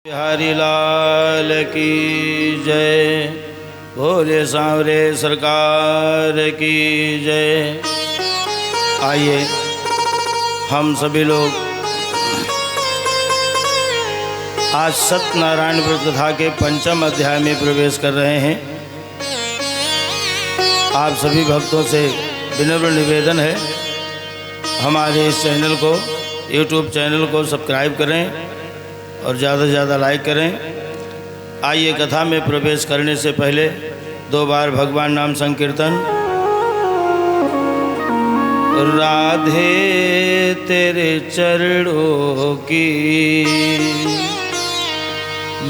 बिहारी लाल की जय। भोले सांवरे सरकार की जय। आइए हम सभी लोग आज सत्यनारायण व्रत कथा के पंचम अध्याय में प्रवेश कर रहे हैं। आप सभी भक्तों से विनम्र निवेदन है, हमारे इस चैनल को, यूट्यूब चैनल को सब्सक्राइब करें और ज़्यादा से ज़्यादा लाइक करें। आइए कथा में प्रवेश करने से पहले 2 बार भगवान नाम संकीर्तन। राधे तेरे चरणों की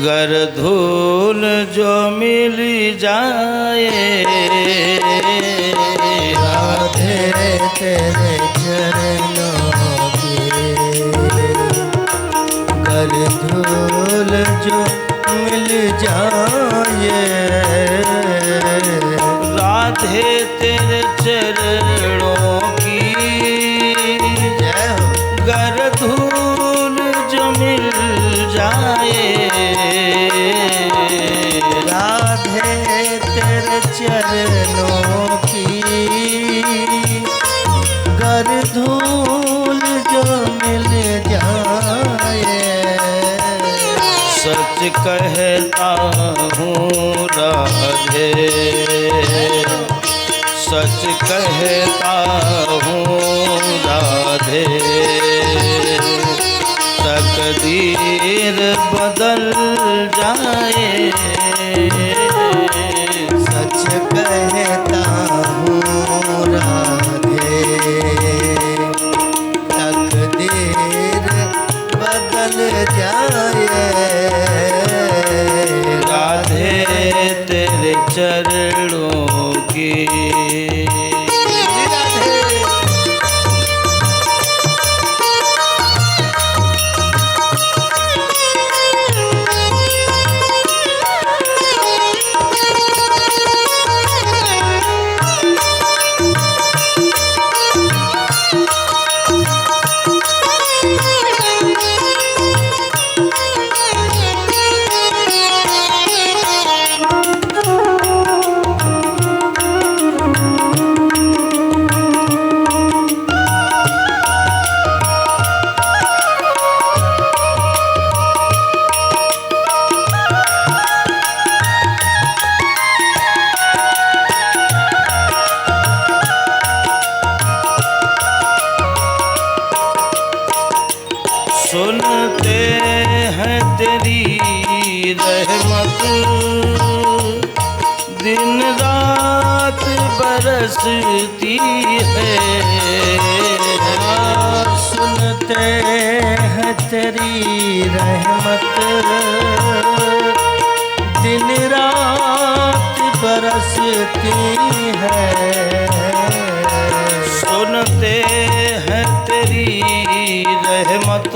गर धूल जो मिल जाए, राधे तेरे चरणों की गर धूल जो मिल जाए, राधे तेरे चरणों की गर धूल जो मिल जाए, राधे तेरे चरणों की गर धूल जो मिल जाए, सच कहता हूँ राधे, सच कहता हूँ राधे, तकदीर बदल जाए, सच कहता हूँ राधे, तकदीर बदल जाए, राधे तेरे चरणों की। सुनते हैं तेरी रहमत, दिन रात बरसती है, सुनते हैं तेरी रहमत, दिन रात बरसती है, सुनते हैं तेरी रहमत,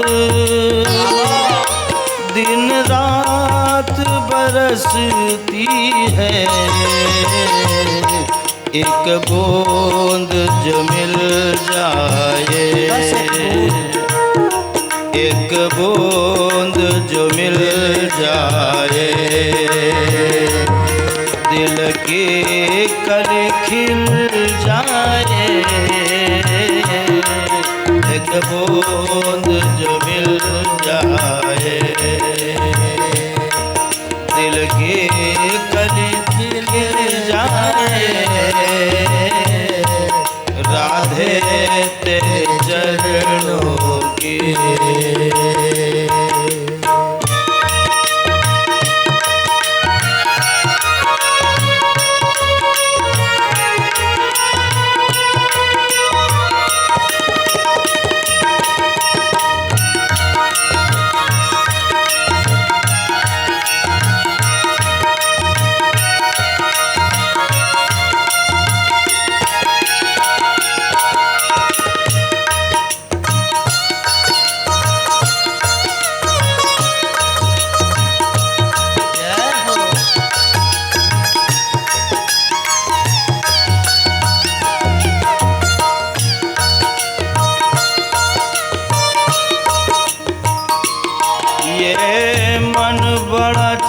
दिन रात बरसती है, एक बूंद जो मिल जाए, एक बूंद जो मिल जाए, दिल की कली खिल जाए, एक बूंद जो मिल जाए, दिल की कली खिल जाए, राधे तेरे चरणों की।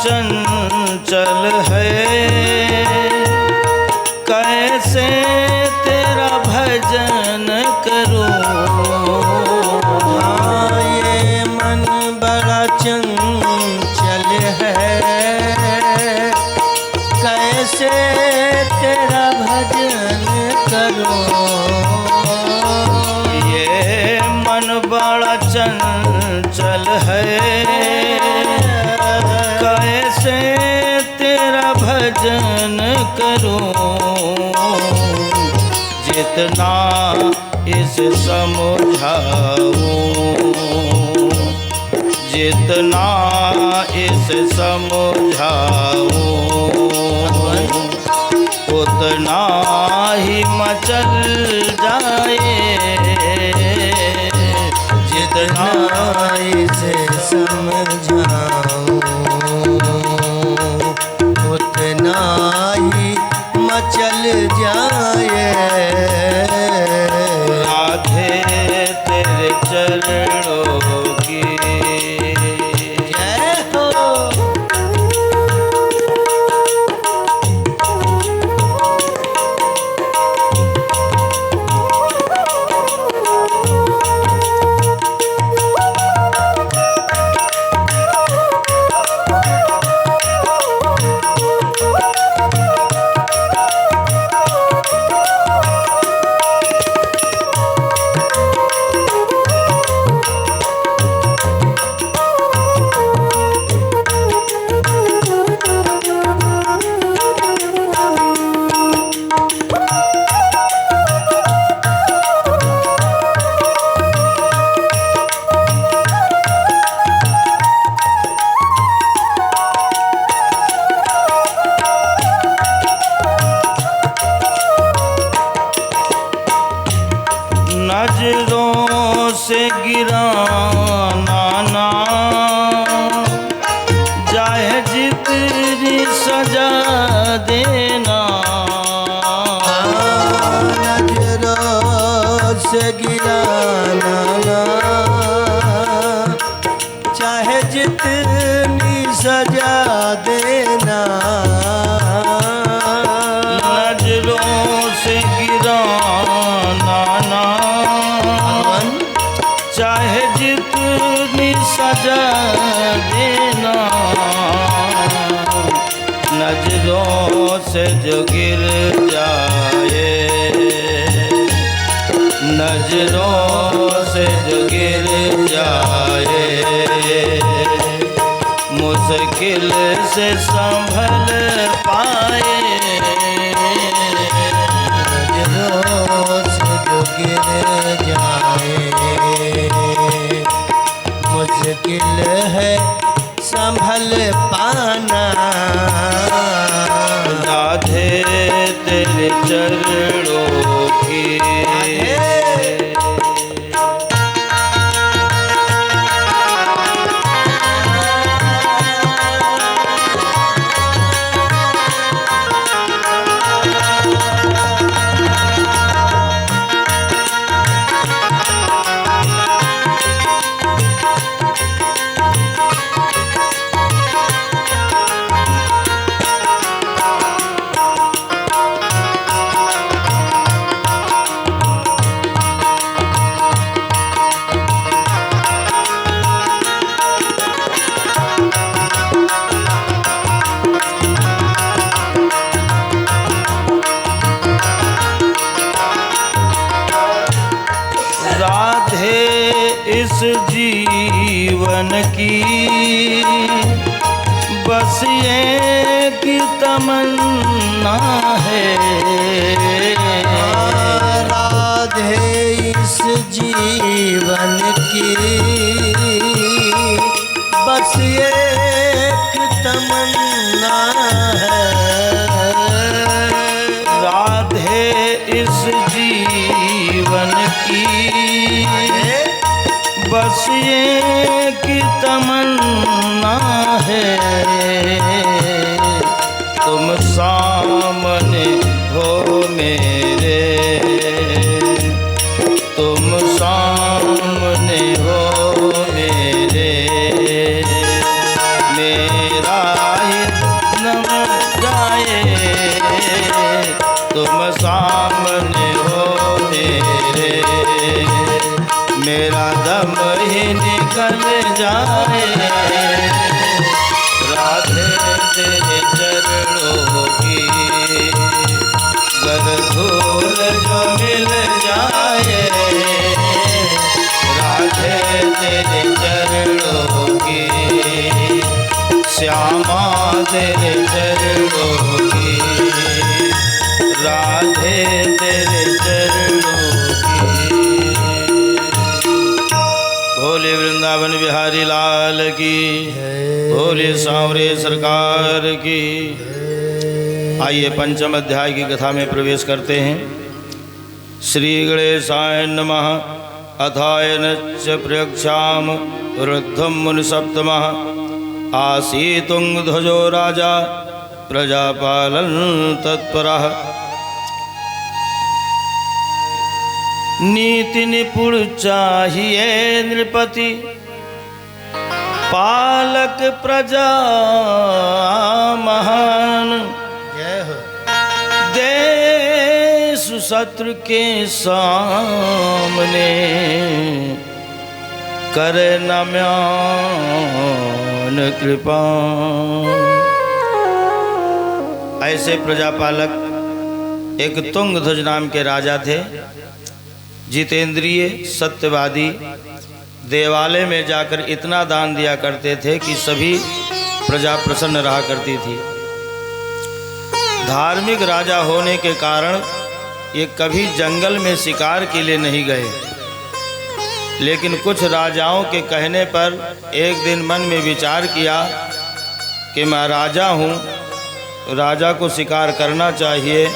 चंचल है, कैसे तेरा भजन करूं। हाँ, ये मन बड़ा चंचल है, कैसे तेरा भजन करूं। ये मन बड़ा चंचल है, कैसे तेरा भजन करूं। जितना इसे समझाऊं, जितना इसे समझाऊं, उतना ही मचल जाए। जितना इसे समझाऊं, उतना ही मचल जाए। राधे तेरे चरणों की जय हो। नजरों से गिराना ना चाहे जितनी सजा देना। नजरों से गिराना ना चाहे जितनी सजा देना। नजरों से गिराना ना चाहे जितनी सजा देना। नजरों से जो गिर जाए, नजरों से जो गिर जाए, मुश्किल से संभल पाए। नजरों से जो गिर जाए, मुश्किल है संभल पाना। राधे तेरे चरणों की इस जीवन की बस एक तमन्ना है। राधे इस जीवन की बस एक तमन्ना है। राधे इस जीवन की बस एक तमन्ना है। तुम सामने हो मेरे, तुम सामने हो मेरे, मेरा लाल की, भोले सांवरे सरकार की। आइए पंचम अध्याय की कथा में प्रवेश करते हैं। श्री गणेशाय नमः। अथायनच प्रयक्षाम वृद्धं मुनिसप्तमः। आसीतुंगध्वजो राजा प्रजापालन तत्परः। नीति निपुण चाहिए नृपति, पालक प्रजा महान। जय हो। देश शत्रु के सामने करे न म्यान कृपा। ऐसे प्रजापालक एक तुंगध्वज नाम के राजा थे। जितेंद्रिय, सत्यवादी, देवालय में जाकर इतना दान दिया करते थे कि सभी प्रजा प्रसन्न रहा करती थी। धार्मिक राजा होने के कारण ये कभी जंगल में शिकार के लिए नहीं गए, लेकिन कुछ राजाओं के कहने पर एक दिन मन में विचार किया कि मैं राजा हूँ, राजा को शिकार करना चाहिए।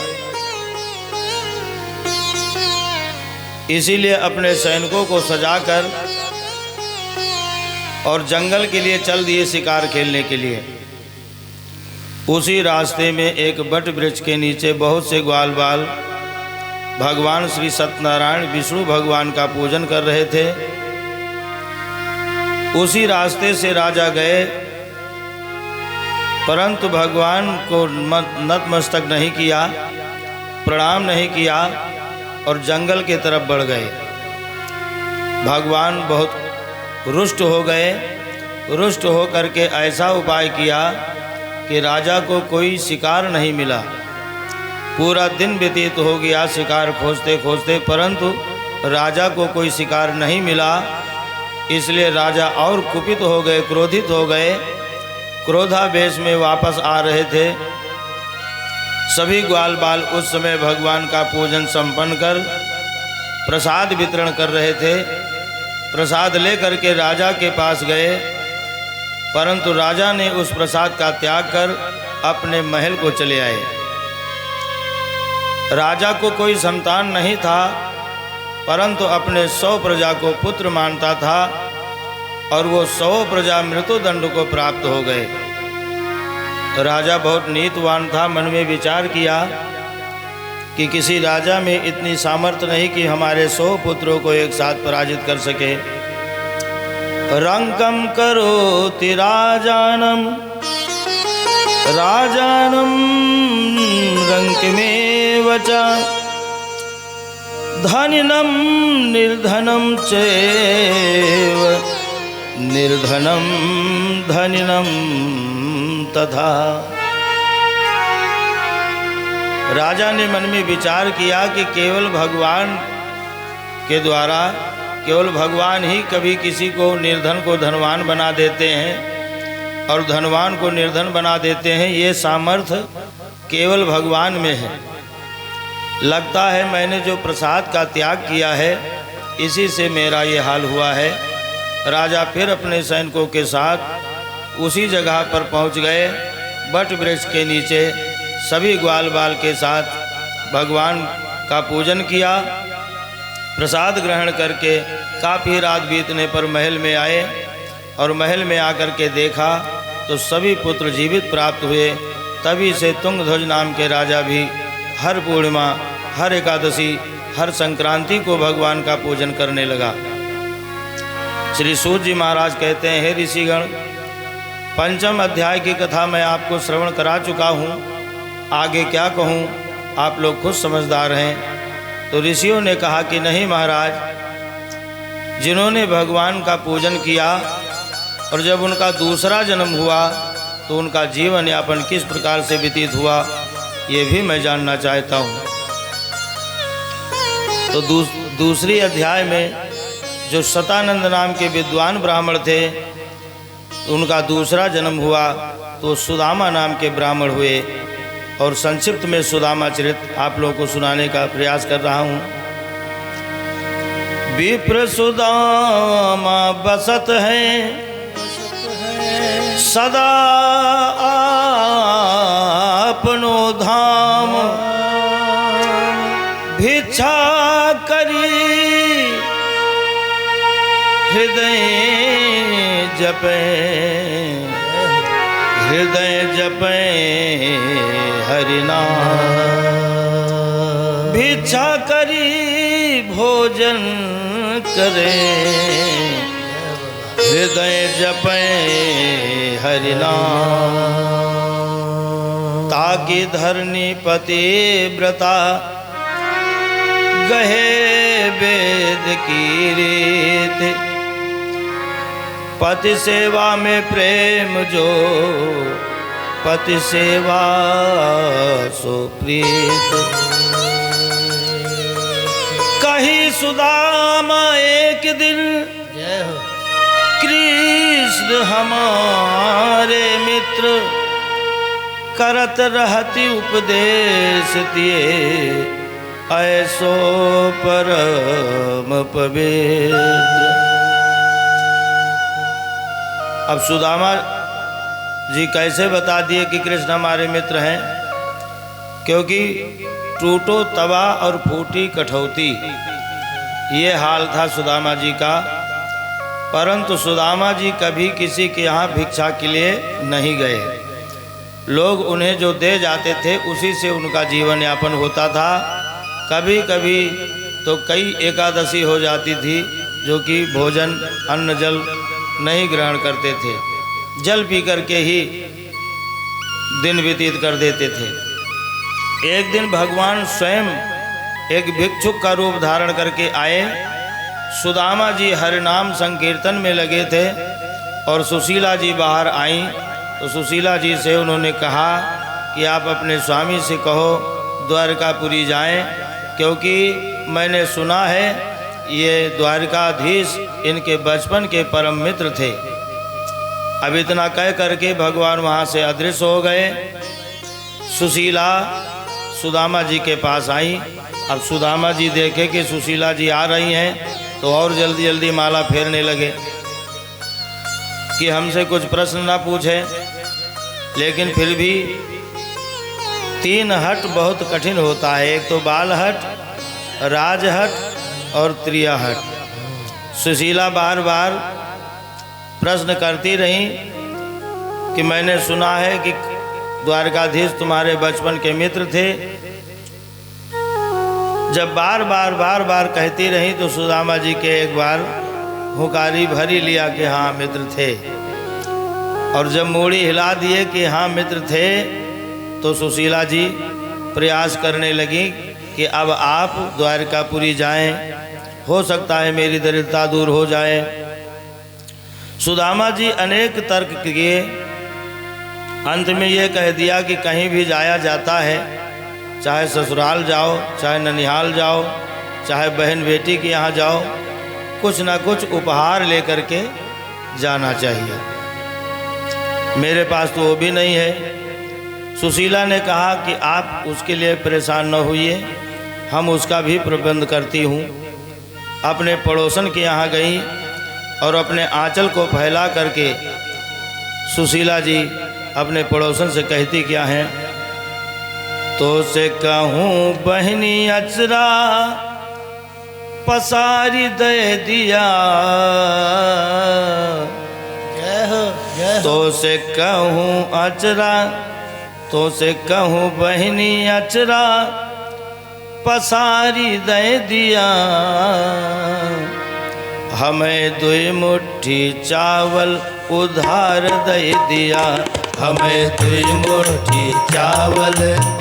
इसीलिए अपने सैनिकों को सजाकर और जंगल के लिए चल दिए शिकार खेलने के लिए। उसी रास्ते में एक बट वृक्ष के नीचे बहुत से ग्वाल बाल भगवान श्री सत्यनारायण विष्णु भगवान का पूजन कर रहे थे। उसी रास्ते से राजा गए, परंतु भगवान को नतमस्तक नहीं किया, प्रणाम नहीं किया और जंगल के तरफ बढ़ गए। भगवान बहुत रुष्ट हो गए। रुष्ट हो करके ऐसा उपाय किया कि राजा को कोई शिकार नहीं मिला। पूरा दिन व्यतीत हो गया शिकार खोजते खोजते, परंतु राजा को कोई शिकार नहीं मिला। इसलिए राजा और कुपित हो गए, क्रोधित हो गए। क्रोधावेश में वापस आ रहे थे। सभी ग्वाल बाल उस समय भगवान का पूजन संपन्न कर प्रसाद वितरण कर रहे थे। प्रसाद लेकर के राजा के पास गए, परंतु राजा ने उस प्रसाद का त्याग कर अपने महल को चले आए। राजा को कोई संतान नहीं था, परंतु अपने 100 प्रजा को पुत्र मानता था और वो 100 प्रजा मृत्युदंड को प्राप्त हो गए। राजा बहुत नीतिवान था। मन में विचार किया कि किसी राजा में इतनी सामर्थ्य नहीं कि हमारे 100 पुत्रों को एक साथ पराजित कर सके। रंकम करोति राजानम राजानम रंकमेव च धनिनम निर्धनम चैव निर्धनम धनिनम तथा। राजा ने मन में विचार किया कि केवल भगवान के द्वारा, केवल भगवान ही कभी किसी को निर्धन को धनवान बना देते हैं और धनवान को निर्धन बना देते हैं। ये सामर्थ्य केवल भगवान में है। लगता है मैंने जो प्रसाद का त्याग किया है इसी से मेरा ये हाल हुआ है। राजा फिर अपने सैनिकों के साथ उसी जगह पर पहुंच गए। बट वृक्ष के नीचे सभी ग्वाल बाल के साथ भगवान का पूजन किया। प्रसाद ग्रहण करके काफ़ी रात बीतने पर महल में आए और महल में आकर के देखा तो सभी पुत्र जीवित प्राप्त हुए। तभी से तुंगध्वज नाम के राजा भी हर पूर्णिमा, हर एकादशी, हर संक्रांति को भगवान का पूजन करने लगा। श्री सूत जी महाराज कहते हैं, हे ऋषिगण, पंचम अध्याय की कथा मैं आपको श्रवण करा चुका हूँ। आगे क्या कहूँ, आप लोग खुद समझदार हैं। तो ऋषियों ने कहा कि नहीं महाराज, जिन्होंने भगवान का पूजन किया और जब उनका दूसरा जन्म हुआ तो उनका जीवन यापन किस प्रकार से व्यतीत हुआ, ये भी मैं जानना चाहता हूँ। तो दूसरी अध्याय में जो सतानंद नाम के विद्वान ब्राह्मण थे, उनका दूसरा जन्म हुआ तो सुदामा नाम के ब्राह्मण हुए। और संक्षिप्त में सुदामा चरित आप लोगों को सुनाने का प्रयास कर रहा हूँ। विप्र सुदामा बसत है सदा आपनो धाम भिक्षा करी हृदय जपे हरिनाम भिक्षा करी भोजन करे हृदय जपे हरिनाम ताकि धरनी पति व्रता गहे वेद की रीत पति सेवा में प्रेम जो पति सेवा सो प्रीत कही सुदामा एक दिन कृष्ण हमारे मित्र करत रहती उपदेश दिए ऐसो परम पवित्र। अब सुदामा जी कैसे बता दिए कि कृष्ण हमारे मित्र हैं, क्योंकि टूटो तवा और फूटी कठौती ये हाल था सुदामा जी का। परंतु सुदामा जी कभी किसी के यहाँ भिक्षा के लिए नहीं गए। लोग उन्हें जो दे जाते थे उसी से उनका जीवन यापन होता था। कभी कभी तो कई एकादशी हो जाती थी जो कि भोजन अन्न जल नहीं ग्रहण करते थे, जल पी करके ही दिन व्यतीत कर देते थे। एक दिन भगवान स्वयं एक भिक्षुक का रूप धारण करके आए। सुदामा जी हरिनाम संकीर्तन में लगे थे और सुशीला जी बाहर आईं तो सुशीला जी से उन्होंने कहा कि आप अपने स्वामी से कहो द्वारकापुरी जाएं, क्योंकि मैंने सुना है ये द्वारकाधीश इनके बचपन के परम मित्र थे। अब इतना कह करके भगवान वहाँ से अदृश्य हो गए। सुशीला सुदामा जी के पास आई। अब सुदामा जी देखे कि सुशीला जी आ रही हैं तो और जल्दी जल्दी माला फेरने लगे कि हमसे कुछ प्रश्न ना पूछे। लेकिन फिर भी 3 हट बहुत कठिन होता है, एक तो बाल हट, राजहट और त्रिया हट। सुशीला बार बार प्रश्न करती रहीं कि मैंने सुना है कि द्वारकाधीश तुम्हारे बचपन के मित्र थे। जब बार बार कहती रहीं तो सुदामा जी के एक बार हुकारी भरी लिया कि हाँ मित्र थे, और जब मूड़ी हिला दिए कि हाँ मित्र थे तो सुशीला जी प्रयास करने लगी कि अब आप द्वारकापुरी जाएं, हो सकता है मेरी दरिद्रता दूर हो जाए। सुदामा जी अनेक तर्क किए, अंत में ये कह दिया कि कहीं भी जाया जाता है, चाहे ससुराल जाओ, चाहे ननिहाल जाओ, चाहे बहन बेटी के यहाँ जाओ, कुछ ना कुछ उपहार लेकर के जाना चाहिए। मेरे पास तो वो भी नहीं है। सुशीला ने कहा कि आप उसके लिए परेशान न होइए, हम उसका भी प्रबंध करती हूँ। अपने पड़ोसन के यहाँ गई और अपने आंचल को फैला करके सुशीला जी अपने पड़ोसन से कहती क्या हैं, तो से कहूँ बहनी अचरा पसारी दे दिया, तो से कहूँ अचरा, तो से कहूँ बहनी अचरा पसारी दे दिया, हमें 2 मुट्ठी चावल उधार दे दिया, हमें 2 मुट्ठी चावल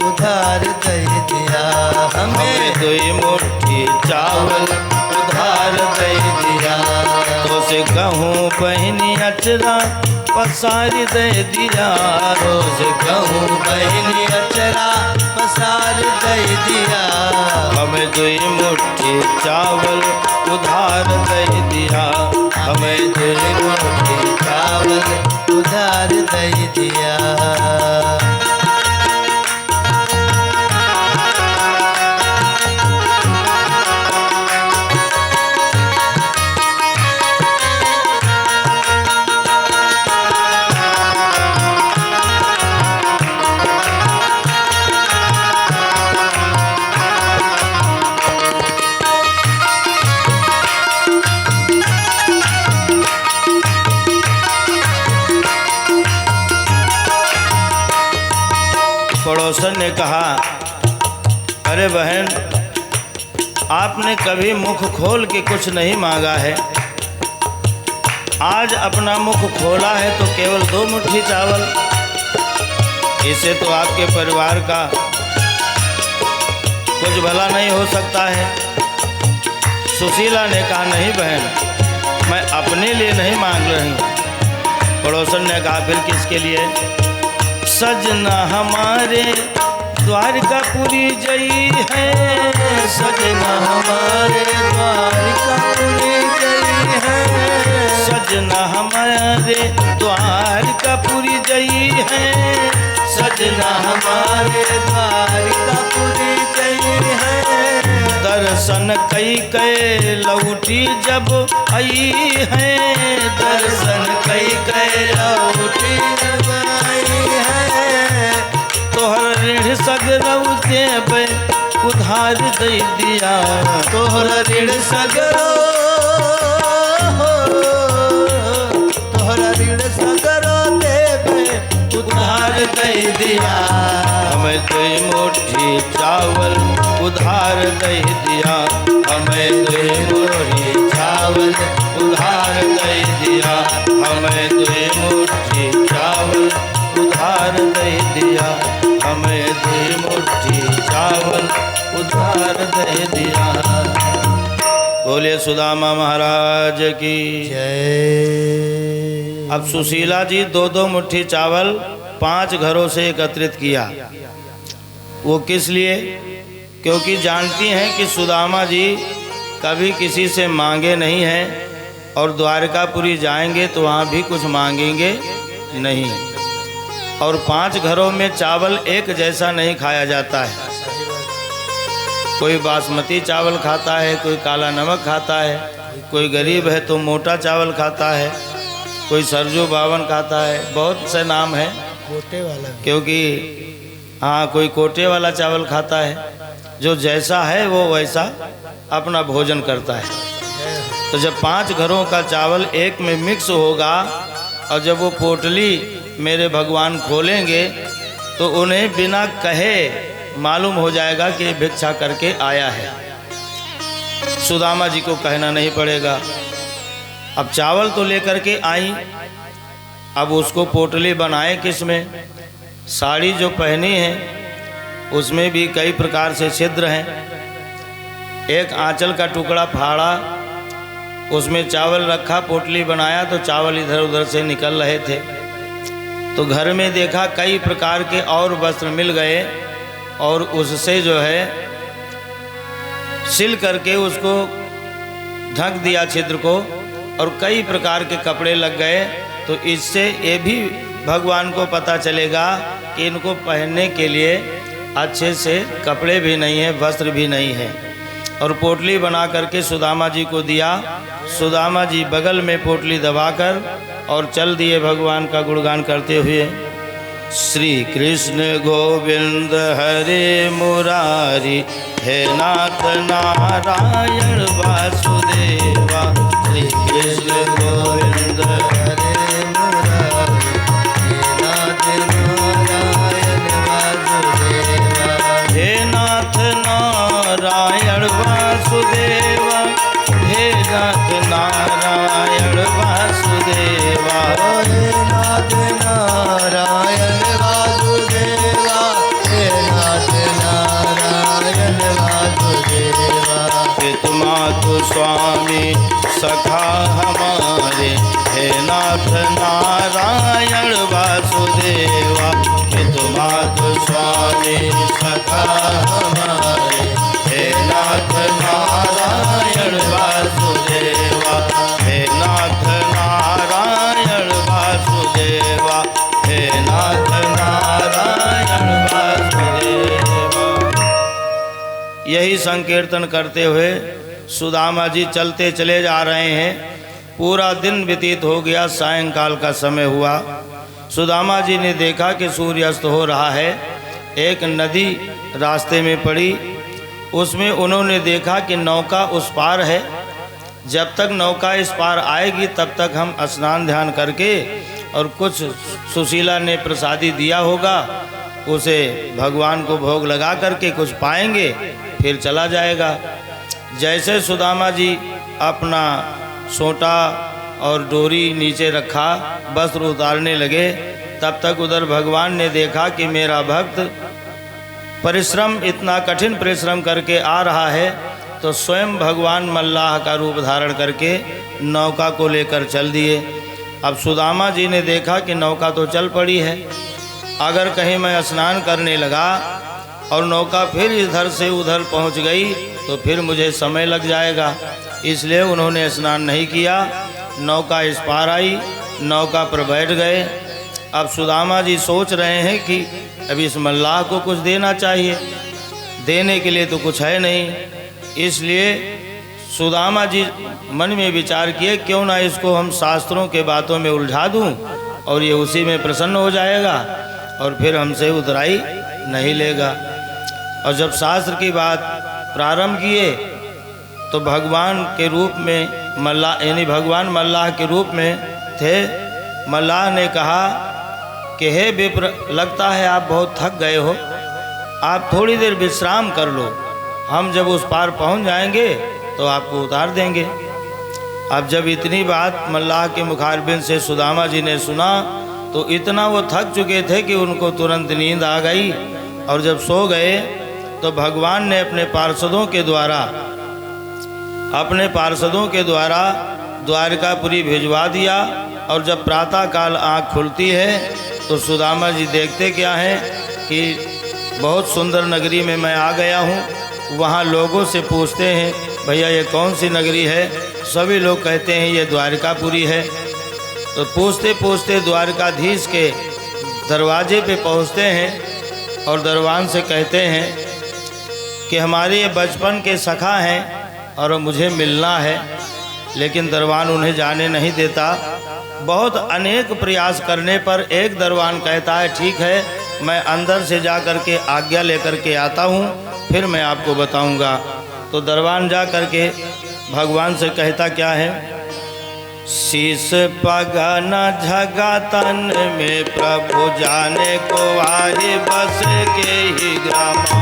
उधार दे दिया, हमें 2 मुट्ठी चावल उधार दे दिया, तो से कहूँ बहनी अचरा पसारी दे दिया, तो से कहूँ बहनी अचरा पसार दे दिया, हमें 2 मुट्ठी चावल उधार दे दिया, हमें 2 मुट्ठी चावल उधार दे दिया। पड़ोसन ने कहा, अरे बहन, आपने कभी मुख खोल के कुछ नहीं मांगा है, आज अपना मुख खोला है तो केवल 2 मुट्ठी चावल, इससे तो आपके परिवार का कुछ भला नहीं हो सकता है। सुशीला ने कहा, नहीं बहन, मैं अपने लिए नहीं मांग रही हूँ। पड़ोसन ने कहा, फिर किसके लिए? सजना हमारे द्वारकापुरी जई है, सजना हमारे द्वारकापुरी जई है, सजना हमारे द्वारकापुरी जई है, सजना हमारे द्वारकापुरी जई है। दर्शन कई के लौटी जब आई है, दर्शन कई के लौटी जब आई है। तोहर ऋण सगरऊ देबे उधार दे दिया, तोहर ऋण सगरो, तोहर ऋण सगरो देबे उधार दे दिया। हमें 2 मुट्ठी चावल उधार दे दिया, हमें 2 मुट्ठी चावल उधार दे दिया, हमें 2 मुट्ठी चावल उधार दे दिया, हमें 2 मुट्ठी चावल उधार दे दिया। बोले सुदामा महाराज की जय। अब सुशीला जी 2-2 मुट्ठी चावल 5 घरों से एकत्रित किया। वो किस लिए? क्योंकि जानती हैं कि सुदामा जी कभी किसी से मांगे नहीं हैं और द्वारकापुरी जाएंगे तो वहाँ भी कुछ मांगेंगे नहीं। और 5 घरों में चावल एक जैसा नहीं खाया जाता है। कोई बासमती चावल खाता है, कोई काला नमक खाता है, कोई गरीब है तो मोटा चावल खाता है, कोई सरजू बावन खाता है, बहुत से नाम है। कोटे वाला क्योंकि हाँ, कोई कोटे वाला चावल खाता है। जो जैसा है वो वैसा अपना भोजन करता है। तो जब 5 घरों का चावल एक में मिक्स होगा और जब वो पोटली मेरे भगवान खोलेंगे तो उन्हें बिना कहे मालूम हो जाएगा कि भिक्षा करके आया है। सुदामा जी को कहना नहीं पड़ेगा। अब चावल तो लेकर के आई, अब उसको पोटली बनाए किस में? साड़ी जो पहनी है उसमें भी कई प्रकार से छिद्र हैं। एक आंचल का टुकड़ा फाड़ा, उसमें चावल रखा, पोटली बनाया तो चावल इधर उधर से निकल रहे थे। तो घर में देखा कई प्रकार के और वस्त्र मिल गए और उससे जो है सिल करके उसको ढक दिया छिद्र को, और कई प्रकार के कपड़े लग गए। तो इससे ये भी भगवान को पता चलेगा कि इनको पहनने के लिए अच्छे से कपड़े भी नहीं है, वस्त्र भी नहीं है। और पोटली बना करके सुदामा जी को दिया। सुदामा जी बगल में पोटली दबाकर और चल दिए भगवान का गुणगान करते हुए। श्री कृष्ण गोविंद हरे मुरारी, हे नाथ नारायण वासुदेवा। श्री कृष्ण गोविंद हरे मुरारी, हे नाथ नारायण वासुदेवा। हे नाथ नारायण वासुदेवा, हे नाथ नारायण वासुदेवा। हे नाथ नारायण वासुदेवा, हे नाथ नारायण वासुदेवा। पितु मातु स्वामी सखा हमारे, हे नाथ नारायण वासुदेवा। पितु मातु स्वामी सखा हमारे, हे नाथ नारायण वासुदेवा। हे नाथ नारायण वासुदेवा, हे नाथ नारायण वासुदेवा। यही संकीर्तन करते हुए सुदामा जी चलते चले जा रहे हैं। पूरा दिन व्यतीत हो गया, सायंकाल का समय हुआ। सुदामा जी ने देखा कि सूर्यास्त हो रहा है। एक नदी रास्ते में पड़ी, उसमें उन्होंने देखा कि नौका उस पार है। जब तक नौका इस पार आएगी तब तक हम स्नान ध्यान करके और कुछ सुशीला ने प्रसादी दिया होगा उसे भगवान को भोग लगा करके कुछ पाएंगे, फिर चला जाएगा। जैसे सुदामा जी अपना सोंटा और डोरी नीचे रखा, वस्त्र उतारने लगे, तब तक उधर भगवान ने देखा कि मेरा भक्त परिश्रम, इतना कठिन परिश्रम करके आ रहा है, तो स्वयं भगवान मल्लाह का रूप धारण करके नौका को लेकर चल दिए। अब सुदामा जी ने देखा कि नौका तो चल पड़ी है, अगर कहीं मैं स्नान करने लगा और नौका फिर इधर से उधर पहुंच गई तो फिर मुझे समय लग जाएगा। इसलिए उन्होंने स्नान नहीं किया, नौका इस पार आई, नौका पर बैठ गए। अब सुदामा जी सोच रहे हैं कि अब इस मल्लाह को कुछ देना चाहिए, देने के लिए तो कुछ है नहीं। इसलिए सुदामा जी मन में विचार किए, क्यों ना इसको हम शास्त्रों के बातों में उलझा दूं और ये उसी में प्रसन्न हो जाएगा और फिर हमसे उतराई नहीं लेगा। और जब शास्त्र की बात प्रारंभ किए तो भगवान के रूप में मल्लाह, यानी भगवान मल्लाह के रूप में थे। मल्लाह ने कहा कि हे विप्र, लगता है आप बहुत थक गए हो, आप थोड़ी देर विश्राम कर लो, हम जब उस पार पहुंच जाएंगे तो आपको उतार देंगे। अब जब इतनी बात मल्लाह के मुखारबिन से सुदामा जी ने सुना तो इतना वो थक चुके थे कि उनको तुरंत नींद आ गई। और जब सो गए तो भगवान ने अपने पार्षदों के द्वारा द्वारकापुरी भिजवा दिया। और जब प्रातःकाल आँख खुलती है तो सुदामा जी देखते क्या हैं कि बहुत सुंदर नगरी में मैं आ गया हूँ। वहाँ लोगों से पूछते हैं, भैया ये कौन सी नगरी है? सभी लोग कहते हैं ये द्वारकापुरी है। तो पूछते पूछते द्वारकाधीश के दरवाजे पे पहुँचते हैं और दरबान से कहते हैं कि हमारे ये बचपन के सखा हैं और मुझे मिलना है। लेकिन दरबान उन्हें जाने नहीं देता। बहुत अनेक प्रयास करने पर एक दरबान कहता है, ठीक है, मैं अंदर से जा कर के आज्ञा लेकर के आता हूँ, फिर मैं आपको बताऊँगा। तो दरबान जा कर के भगवान से कहता क्या है, शीश पगना झगा तन में प्रभु जाने को आए बस के ही ग्रामा।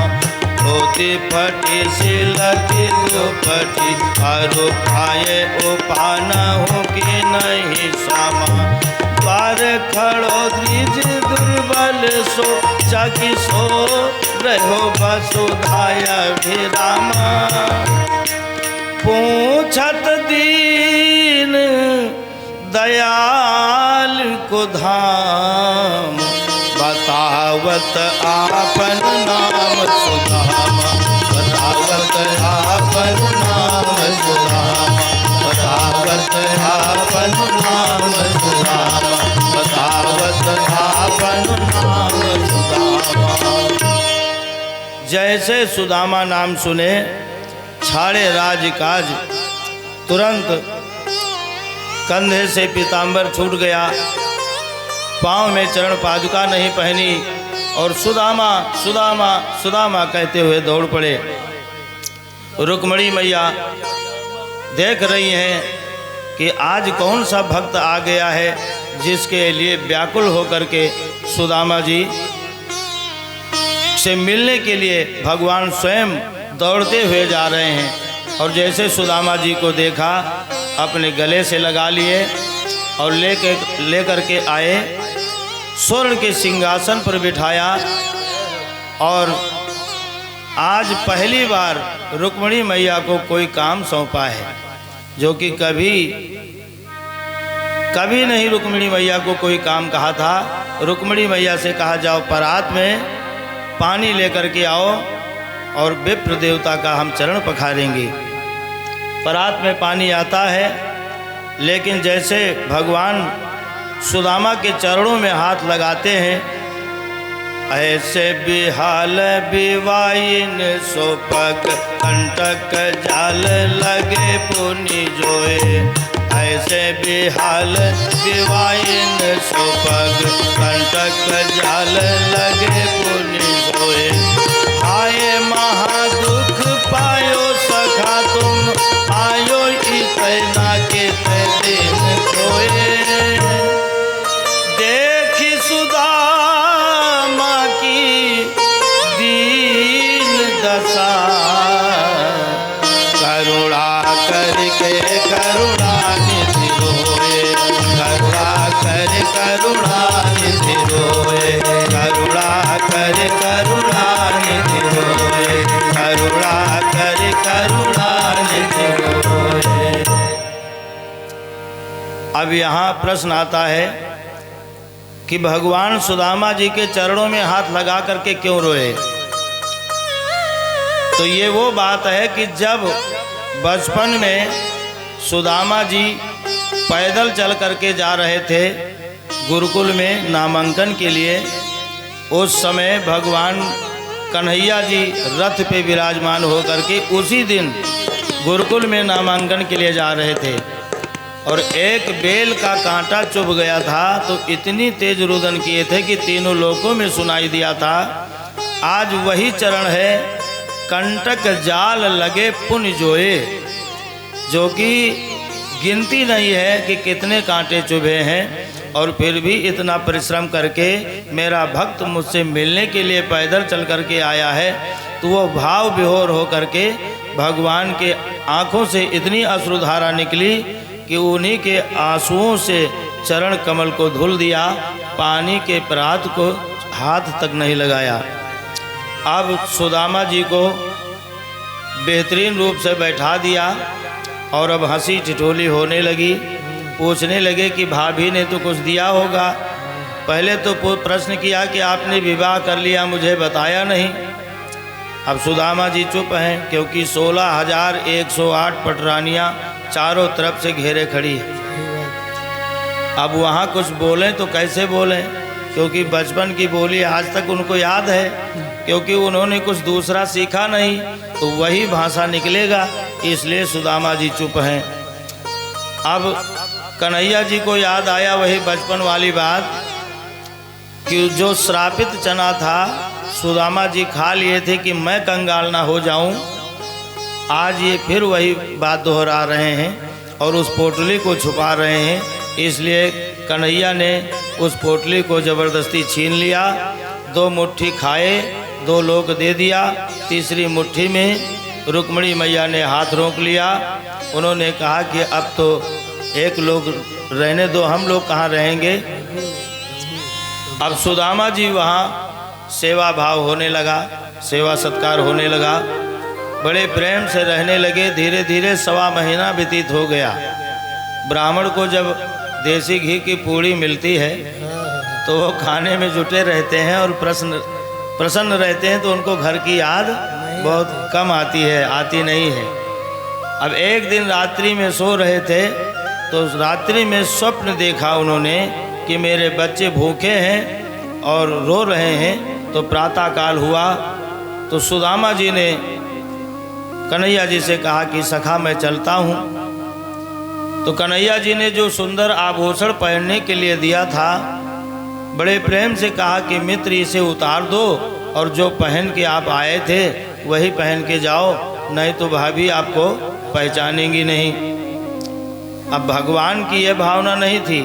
धोती फटी सिलकी दुपटी और खाए उपाना हो कि नहीं सामा। द्वार खड़ो द्विज दुर्बल सो जाकी सो रहो वसुधाया विरामा। पूछत दीन दयाल को धाम, बतावत आपन नाम सुदामा। बतावत आपन नाम सुदामा। बतावत आपन नाम सुदामा। बतावत आपन नाम सुदामा। जैसे सुदामा नाम सुने छाड़े राजकाज, तुरंत कंधे से पीताम्बर छूट गया, पाँव में चरण पादुका नहीं पहनी और सुदामा सुदामा सुदामा कहते हुए दौड़ पड़े। रुक्मिणी मैया देख रही हैं कि आज कौन सा भक्त आ गया है जिसके लिए व्याकुल होकर के सुदामा जी से मिलने के लिए भगवान स्वयं दौड़ते हुए जा रहे हैं। और जैसे सुदामा जी को देखा, अपने गले से लगा लिए और लेकर के आए, स्वर्ण के सिंहासन पर बिठाया। और आज पहली बार रुक्मिणी मैया को कोई काम सौंपा है, जो कि कभी नहीं रुक्मिणी मैया को कोई काम कहा था। रुक्मिणी मैया से कहा, जाओ परात में पानी लेकर के आओ और विप्र देवता का हम चरण पखारेंगे। परात में पानी आता है, लेकिन जैसे भगवान सुदामा के चरणों में हाथ लगाते हैं, ऐसे बिहाल बिवाइन सोपक कंटक जाल लगे पुनि जोए। ऐसे बिहाल बिवाइन सोपक कंटक जाल लगे पुनि जोए। आए महादुख पायो सखा तुम आयो इतना के दिन खोए। देखी सुदामा की यहाँ प्रश्न आता है कि भगवान सुदामा जी के चरणों में हाथ लगा करके क्यों रोए। तो ये वो बात है कि जब बचपन में सुदामा जी पैदल चल करके जा रहे थे गुरुकुल में नामांकन के लिए, उस समय भगवान कन्हैया जी रथ पे विराजमान होकर के उसी दिन गुरुकुल में नामांकन के लिए जा रहे थे और एक बेल का कांटा चुभ गया था तो इतनी तेज रुदन किए थे कि तीनों लोकों में सुनाई दिया था। आज वही चरण है, कंटक जाल लगे पुण्य जोए, जो कि गिनती नहीं है कि कितने कांटे चुभे हैं और फिर भी इतना परिश्रम करके मेरा भक्त मुझसे मिलने के लिए पैदल चल करके आया है। तो वो भाव विभोर हो करके भगवान के आँखों से इतनी अश्रुधारा निकली कि उन्हीं के आंसुओं से चरण कमल को धुल दिया, पानी के परात को हाथ तक नहीं लगाया। अब सुदामा जी को बेहतरीन रूप से बैठा दिया और अब हंसी ठिठोली होने लगी। पूछने लगे कि भाभी ने तो कुछ दिया होगा। पहले तो प्रश्न किया कि आपने विवाह कर लिया, मुझे बताया नहीं। अब सुदामा जी चुप हैं क्योंकि 16,108 पटरानियाँ चारों तरफ से घेरे खड़ी है। अब वहाँ कुछ बोलें तो कैसे बोलें, क्योंकि बचपन की बोली आज तक उनको याद है, क्योंकि उन्होंने कुछ दूसरा सीखा नहीं तो वही भाषा निकलेगा, इसलिए सुदामा जी चुप हैं। अब कन्हैया जी को याद आया वही बचपन वाली बात कि जो श्रापित चना था सुदामा जी खा लिए थे कि मैं कंगाल ना हो जाऊं। आज ये फिर वही बात दोहरा रहे हैं और उस पोटली को छुपा रहे हैं, इसलिए कन्हैया ने उस पोटली को ज़बरदस्ती छीन लिया। 2 मुट्ठी खाए, 2 लोग दे दिया, तीसरी मुट्ठी में रुक्मणी मैया ने हाथ रोक लिया। उन्होंने कहा कि अब तो एक लोग रहने दो, हम लोग कहाँ रहेंगे। अब सुदामा जी वहाँ सेवा भाव होने लगा, सेवा सत्कार होने लगा, बड़े प्रेम से रहने लगे। धीरे धीरे 1.25 महीना व्यतीत हो गया। ब्राह्मण को जब देसी घी की पूड़ी मिलती है तो वो खाने में जुटे रहते हैं और प्रसन्न रहते हैं, तो उनको घर की याद बहुत कम आती है, आती नहीं है। अब एक दिन रात्रि में सो रहे थे तो रात्रि में स्वप्न देखा उन्होंने कि मेरे बच्चे भूखे हैं और रो रहे हैं। तो प्रातः काल हुआ तो सुदामा जी ने कन्हैया जी से कहा कि सखा मैं चलता हूँ। तो कन्हैया जी ने जो सुंदर आभूषण पहनने के लिए दिया था बड़े प्रेम से कहा कि मित्र इसे उतार दो और जो पहन के आप आए थे वही पहन के जाओ, नहीं तो भाभी आपको पहचानेंगी नहीं। अब भगवान की यह भावना नहीं थी,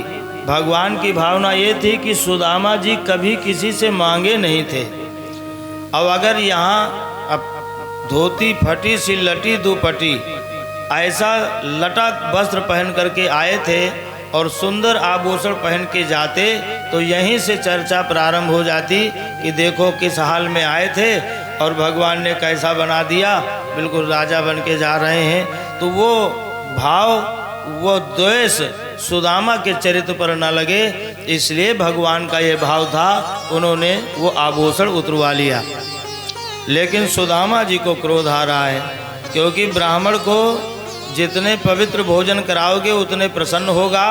भगवान की भावना ये थी कि सुदामा जी कभी किसी से मांगे नहीं थे। अब अगर यहाँ अब धोती फटी सी लटी दुपटी ऐसा लटा वस्त्र पहन करके आए थे और सुंदर आभूषण पहन के जाते तो यहीं से चर्चा प्रारंभ हो जाती कि देखो किस हाल में आए थे और भगवान ने कैसा बना दिया, बिल्कुल राजा बन के जा रहे हैं। तो वो भाव, वो द्वेष सुदामा के चरित्र पर न लगे, इसलिए भगवान का ये भाव था, उन्होंने वो आभूषण उतरवा लिया। लेकिन सुदामा जी को क्रोध आ रहा है, क्योंकि ब्राह्मण को जितने पवित्र भोजन कराओगे उतने प्रसन्न होगा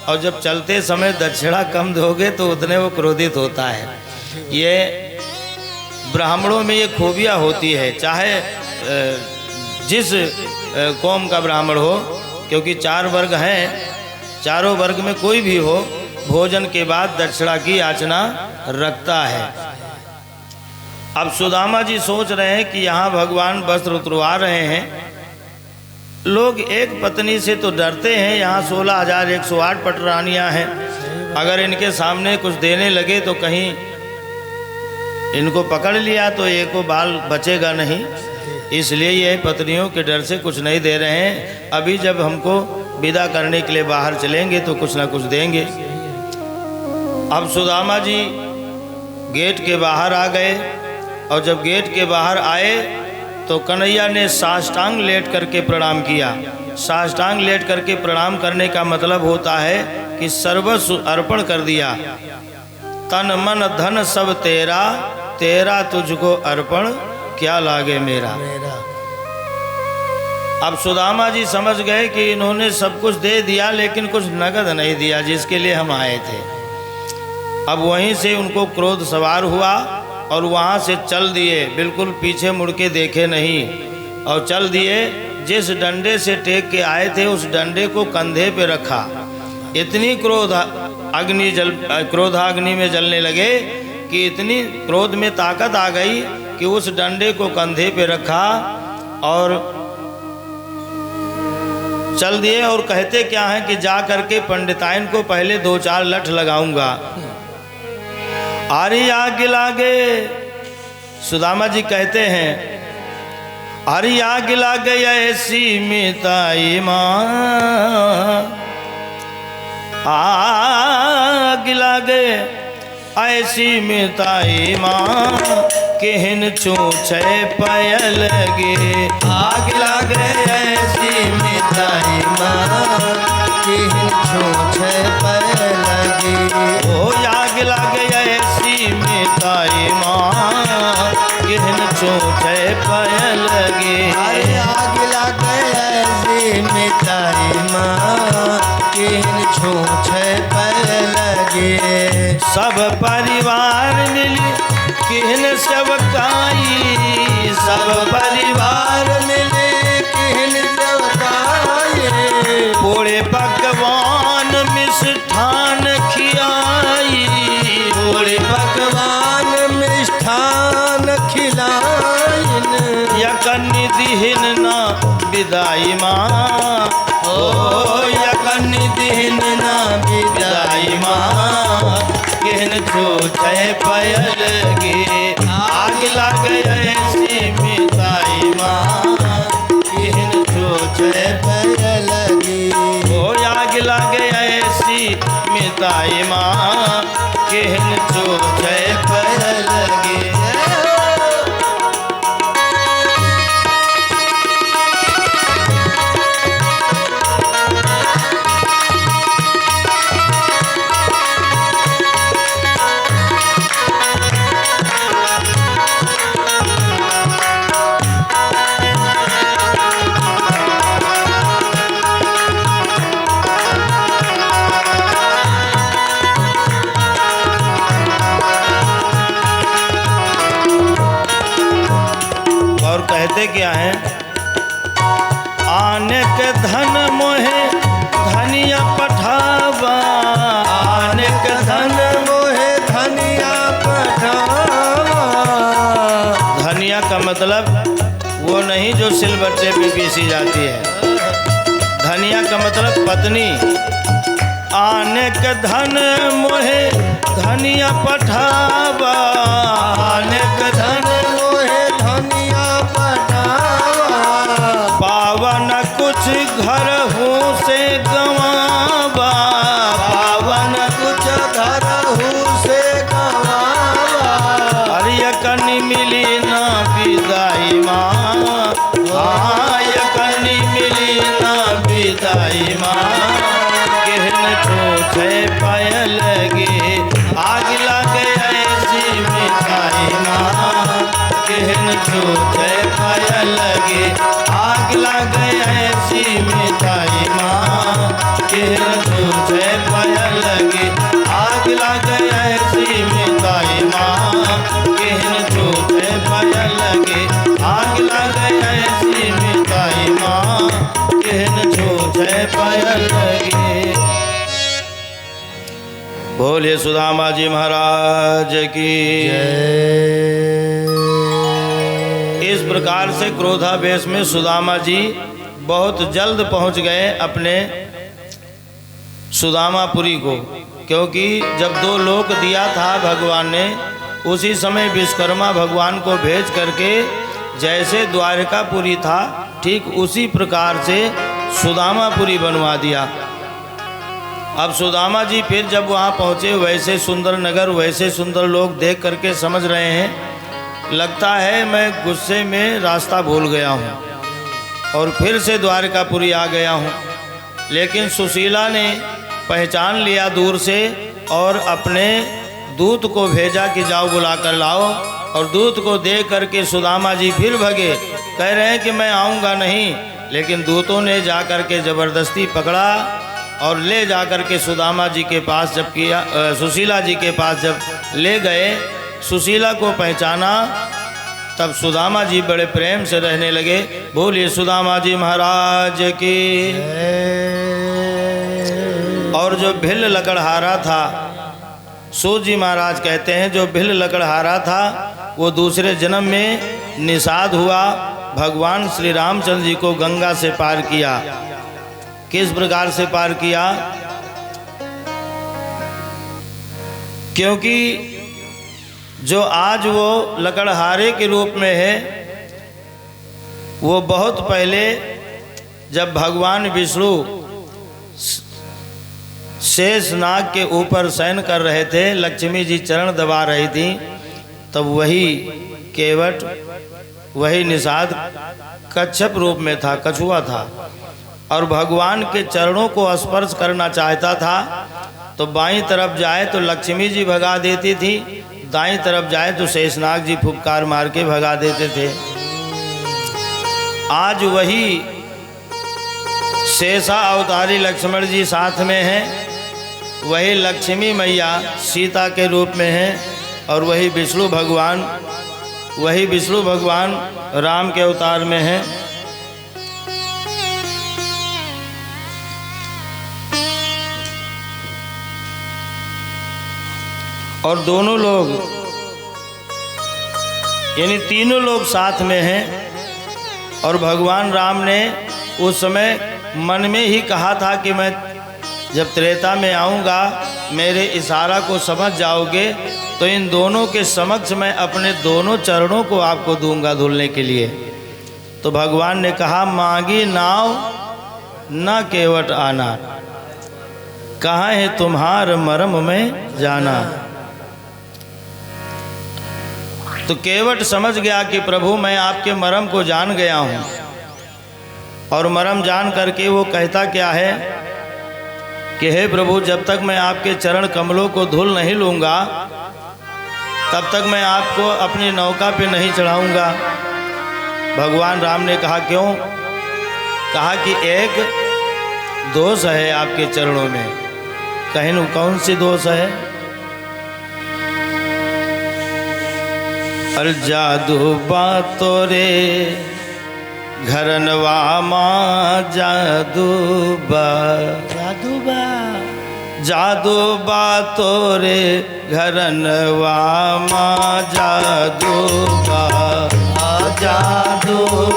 और जब चलते समय दक्षिणा कम दोगे तो उतने वो क्रोधित होता है। ये ब्राह्मणों में ये खूबियाँ होती है, चाहे जिस कौम का ब्राह्मण हो, क्योंकि 4 वर्ग हैं, चारों वर्ग में कोई भी हो भोजन के बाद दक्षिणा की याचना रखता है। अब सुदामा जी सोच रहे हैं कि यहाँ भगवान वस्त्र उतरवा रहे हैं, लोग एक पत्नी से तो डरते हैं, यहाँ 16,108 पटरानियाँ हैं, अगर इनके सामने कुछ देने लगे तो कहीं इनको पकड़ लिया तो एक को बाल बचेगा नहीं, इसलिए ये पत्नियों के डर से कुछ नहीं दे रहे हैं। अभी जब हमको विदा करने के लिए बाहर चलेंगे तो कुछ ना कुछ देंगे। अब सुदामा जी गेट के बाहर आ गए और जब गेट के बाहर आए तो कन्हैया ने साष्टांग लेट करके प्रणाम किया। साष्टांग लेट करके प्रणाम करने का मतलब होता है कि सर्वस्व अर्पण कर दिया, तन मन धन सब तेरा, तेरा तुझको अर्पण क्या लागे मेरा। अब सुदामा जी समझ गए कि इन्होंने सब कुछ दे दिया लेकिन कुछ नगद नहीं दिया जिसके लिए हम आए थे। अब वहीं से उनको क्रोध सवार हुआ और वहाँ से चल दिए, बिल्कुल पीछे मुड़ के देखे नहीं और चल दिए। जिस डंडे से टेक के आए थे उस डंडे को कंधे पे रखा। इतनी क्रोधाग्नि में जलने लगे कि इतनी क्रोध में ताकत आ गई कि उस डंडे को कंधे पे रखा और चल दिए। और कहते क्या हैं कि जा करके पंडिताइन को पहले 2-4 लठ लगाऊंगा। आरी आग लागे, सुदामा जी कहते हैं, आरी आग लागे ऐसी मिताई माँ, आग लागे ऐसी मिताई माँ, केहन छूछे पयल गे। आग लागे ऐसी मिताई माँ, केहन छूछे पयल गे। ओ आग लागे ऐसी मिताई माँ, केहन छूछे पयल गे। आग लागे ऐसी मिताई माँ, केहन छूछे पयल गे। सब परिवार मिली किहन सबकाई, सब परिवार मिले किहन सबकाई। पूरे पकवान मिष्ठान खियाई, पूरे पकवान मिष्ठान खिलाइन। यकनि दिहिन ना विदाई माँ, ओ यकनि दिहिन ना विदाई माँ, केहन छूछे पयल गे। आग लागे ऐसी मिताई माँ, केहन छूछे पयल गे। ओ आग लागे ऐसी मिताई माँ, केहन छूछे पयल गे। कहते क्या है, आने के धन मोहे धनिया पठावा, आने के धन मोहे धनिया पठावा। धनिया का मतलब वो नहीं जो सिलबट्टे पे पीसी जाती है, धनिया का मतलब पत्नी। आने के धन मोहे धनिया पठावा, आने के धन पावन कुछ घर हूँ से गवावा, पावन कुछ घर हूँ से गवावा। अरे कनी मिली ना विदाई माँ, हाँ यकनी मिली ना विदाई माँ, केहन छूछे पयल गे। आग लागे ऐसी मिताई माँ, केहन छूछे पयल गे। आग लागे ऐसी मिताई माँ, केहन छूछे पयल गे। आग लागे ऐसी मिताई माँ, केहन छूछे पयल गे। आग लागे ऐसी मिताई माँ, केहन छूछे पयल गे। बोलिए सुदामा जी महाराज की इस प्रकार से क्रोधावेश में सुदामा जी बहुत जल्द पहुंच गए अपने सुदामापुरी को, क्योंकि जब 2 लोक दिया था भगवान ने, उसी समय विश्वकर्मा भगवान को भेज करके जैसे द्वारकापुरी था ठीक उसी प्रकार से सुदामापुरी बनवा दिया। अब सुदामा जी फिर जब वहाँ पहुँचे, वैसे सुंदर नगर, वैसे सुंदर लोग देख करके समझ रहे हैं, लगता है मैं गुस्से में रास्ता भूल गया हूँ और फिर से द्वारकापुरी आ गया हूँ। लेकिन सुशीला ने पहचान लिया दूर से और अपने दूत को भेजा कि जाओ बुला कर लाओ। और दूत को देख करके सुदामा जी फिर भगे, कह रहे हैं कि मैं आऊँगा नहीं, लेकिन दूतों ने जा कर के ज़बरदस्ती पकड़ा और ले जा कर के सुदामा जी के पास जब किया, सुशीला जी के पास जब ले गए, सुशीला को पहचाना, तब सुदामा जी बड़े प्रेम से रहने लगे। बोलिए सुदामा जी महाराज की। और जो भिल लकड़हारा था, सूत जी महाराज कहते हैं जो भिल लकड़हारा था वो दूसरे जन्म में निषाद हुआ, भगवान श्री रामचंद्र जी को गंगा से पार किया। किस प्रकार से पार किया? क्योंकि जो आज वो लकड़हारे के रूप में है, वो बहुत पहले जब भगवान विष्णु शेष नाग के ऊपर शयन कर रहे थे, लक्ष्मी जी चरण दबा रही थी, तब वही केवट, वही निषाद कच्छप रूप में था, कछुआ था, और भगवान के चरणों को स्पर्श करना चाहता था। तो बाईं तरफ जाए तो लक्ष्मी जी भगा देती थी, दाईं तरफ जाए तो शेषनाग जी फुफकार मार के भगा देते थे। आज वही शेषा अवतारी लक्ष्मण जी साथ में हैं, वही लक्ष्मी मैया सीता के रूप में हैं, और वही विष्णु भगवान राम के अवतार में हैं। और दोनों लोग यानी तीनों लोग साथ में हैं। और भगवान राम ने उस समय मन में ही कहा था कि मैं जब त्रेता में आऊँगा, मेरे इशारा को समझ जाओगे तो इन दोनों के समक्ष मैं अपने दोनों चरणों को आपको दूंगा धुलने के लिए। तो भगवान ने कहा, मांगी नाव न केवट आना, कहाँ है तुम्हार मरम में जाना। तो केवट समझ गया कि प्रभु मैं आपके मरम को जान गया हूँ। और मरम जान करके वो कहता क्या है कि हे प्रभु, जब तक मैं आपके चरण कमलों को धुल नहीं लूँगा तब तक मैं आपको अपनी नौका पे नहीं चढ़ाऊँगा। भगवान राम ने कहा क्यों? कहा कि एक दोष है आपके चरणों में। कहीं कौन सी दोष है? अल जादू बातो रे घरनवा माँ जादू बातो रे घरनवा माँ जादू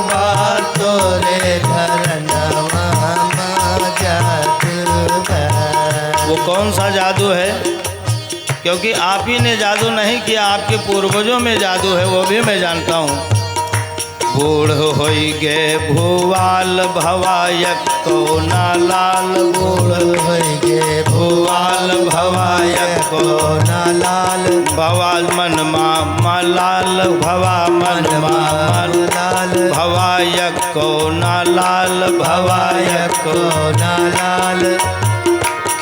बातो रे घरनवा माँ जादू। वो कौन सा जादू है? क्योंकि आप ही ने जादू नहीं किया, आपके पूर्वजों में जादू है, वो भी मैं जानता हूँ। बूढ़ होई गे भुवाल भवायक को ना लाल, बूढ़ होई गे भुवाल भवायक को ना लाल, भवाल मन मा लाल, भवा मन मा लाल, भवायक को ना लाल, भवायक को ना लाल।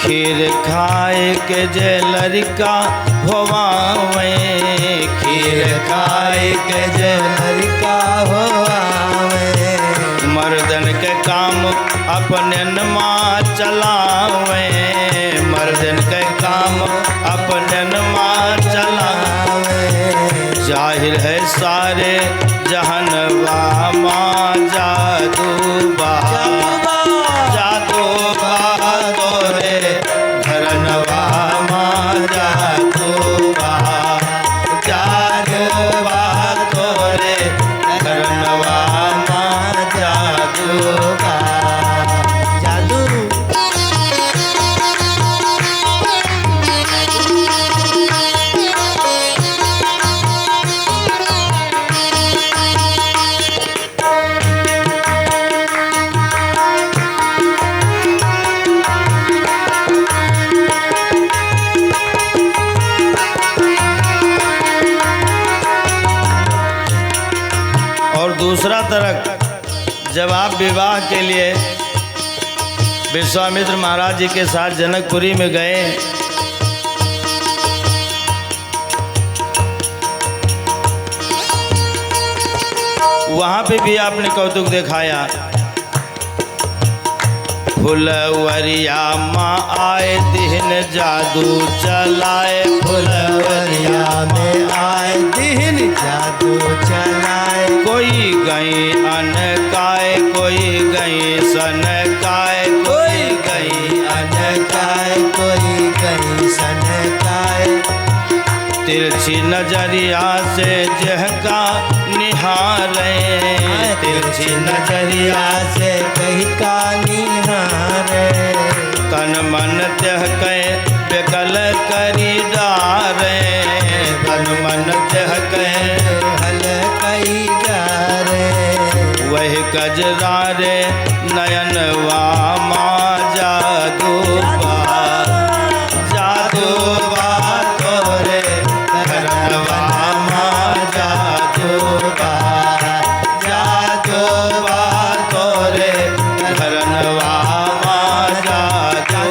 खीर खाए के जे लड़का होवावे, खीर खाए के जे लड़का होवावे, मर्दन के काम अपने नमा चलावे, मर्दन के काम अपने नमा चलावे। जाहिर है सारे जहनवा माँ जादू बा दूसरा तरफ जब आप विवाह के लिए विश्वामित्र महाराज जी के साथ जनकपुरी में गए। वहां पे भी आपने कौतुक दिखाया। फुलवरिया माँ आए दिन जादू चलाए, फुलवरिया में आए दिन जादू चलाए। कोई गई अनकाए, कोई गई सनकाए, कोई गई अनकाए, कोई गई सनकाए। तिरछी नजरिया से जहका निहारे, तिरछी नजरिया से कही का निहारे। तन मन तह के बेकल करी डारे, तन मन तह के हल कई डारे। वही कजरारे नयनवा माँ जादू जादू तोरे करनवा माँ जादू जादू तोरे करनवा माँ जादू।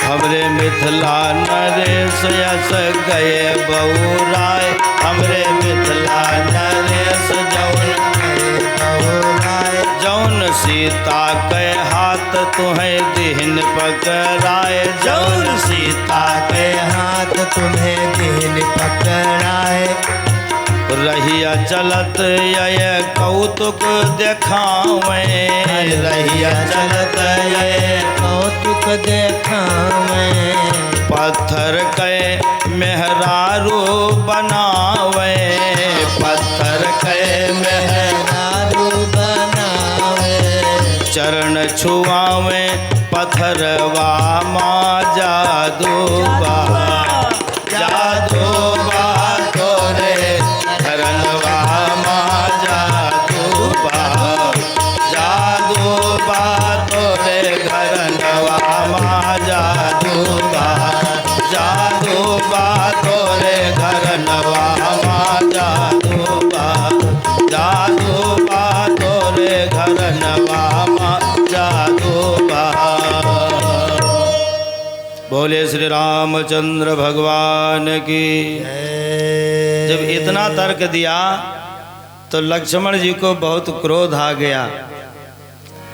हमरे मिथिला नरेश यस गए बउराय, हमरे मिथिला नरेश जौन सीता के हाथ तुम्हें दिन पकड़ाए, जौन सीता के हाथ तुम्हें दिन पकड़ाए। रहिया चलत ये कौतुक देखावे, रहिया चलत ये कौतुक देखावे। पत्थर के मेहरारू बनावे, पत्थर के मेहरारू बनावे। चरण छुआवे पत्थरवा माँ जादू जादू तोरे धरनवा माँ जादू जादू तोरे घरनवा माँ जादू जादू तोरे घरनवा माँ जादू जादू तोरे घरनवा माँ जादू। बोले श्री रामचंद्र भगवान की। जब इतना तर्क दिया तो लक्ष्मण जी को बहुत क्रोध आ गया।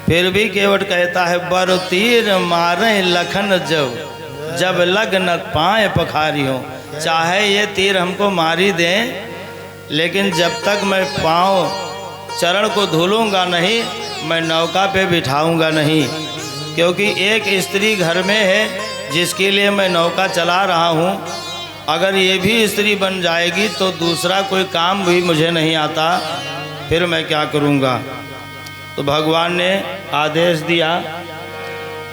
फिर भी केवट कहता है बर तीर मारे लखन जब लग न पाए पखारियों। चाहे ये तीर हमको मारी दें, लेकिन जब तक मैं पाँव चरण को धुलूंगा नहीं, मैं नौका पे बिठाऊंगा नहीं। क्योंकि एक स्त्री घर में है जिसके लिए मैं नौका चला रहा हूँ। अगर ये भी स्त्री बन जाएगी तो दूसरा कोई काम भी मुझे नहीं आता, फिर मैं क्या करूँगा। तो भगवान ने आदेश दिया,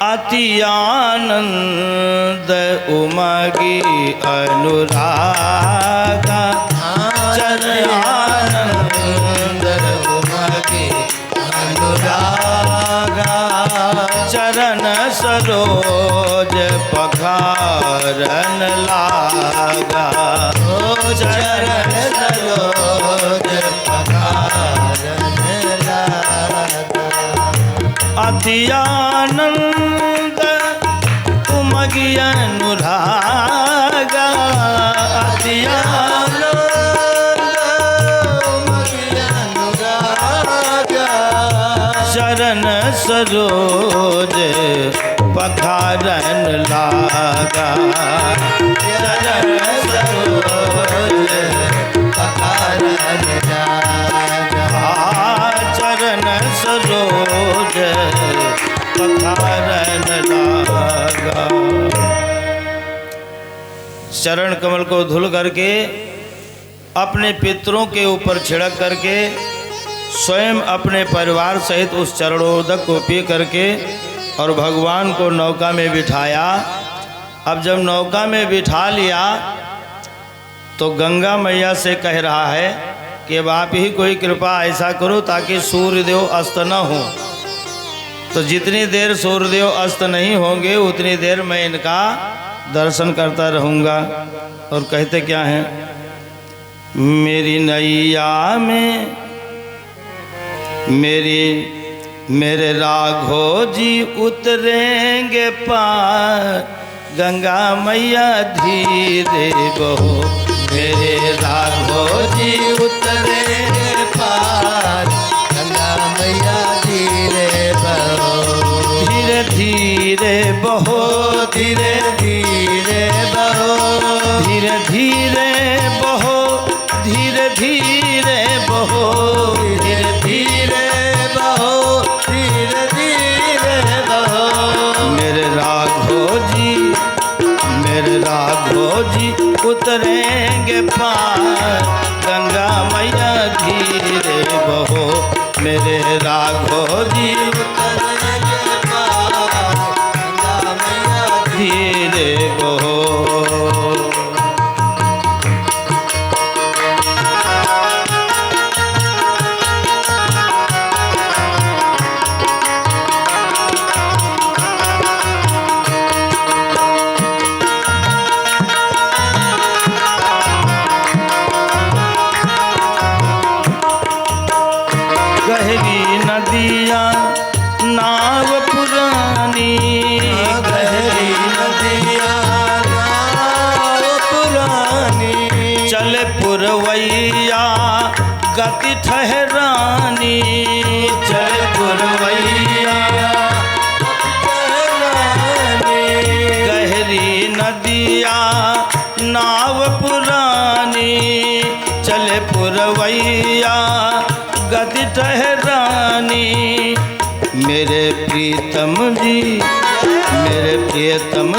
अति आनंद उमगी अनुरागा, चरण आनंद उमगी अनुरागा। चरण सरोज पखारन लागा, चरण सरोज पखारन लागा। अति आनंद उमगी अनुरागा, अति आनंद उमगी अनुरागा। चरण सरोज पखारन लागा, चरण सरोज पखारन लागा। चरण सरोज पखारन लागा। चरण कमल को धुल करके अपने पितरों के ऊपर छिड़क करके स्वयं अपने परिवार सहित उस चरणोदक को पी करके और भगवान को नौका में बिठाया अब जब नौका में बिठा लिया तो गंगा मैया से कह रहा है कि अब आप ही कोई कृपा ऐसा करो ताकि सूर्यदेव अस्त न हो। तो जितनी देर सूर्यदेव अस्त नहीं होंगे उतनी देर मैं इनका दर्शन करता रहूँगा। और कहते क्या हैं, मेरी नैया में मेरे राघो जी उतरेंगे पार, गंगा मैया धीरे बहो। मेरे राघो जी उतरेंगे पार, गंगा मैया धीरे बहो। धीरे धीरे बहो, धीरे धीरे बहो। धीरे धीरे बहो, धीरे धीरे बहो। धीरे धीरे बहो, धीरे धीरे बहो। मेरे राघो जी उतरेंगे पार, गंगा मैया धीरे बहो। मेरे राघो जी उतरेंगे पार, गंगा मैया धीरे बहो। गहरी नदिया नाव पुरानी, गहरी नदिया नाव पुरानी। चले पुरवैया गति ठहरानी। चले पुरवैया गहरी नदिया नाव पुरानी, चले पुरवैया गति ठहरानी। मेरे प्रीतम